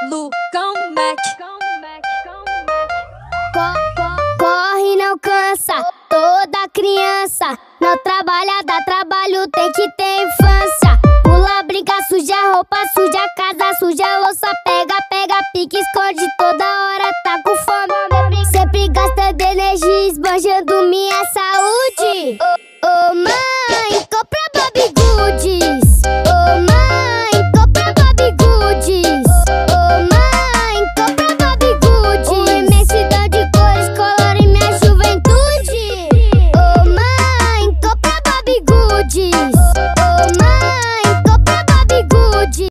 Lucão Mac. Corre, não cansa, toda criança. Não trabalha, dá trabalho, tem que ter infância. Pula, brinca, suja roupa, suja casa, suja louça. Pega, pique, esconde, toda hora tá com fome. Sempre gastando energia, esbanjando minha saúde.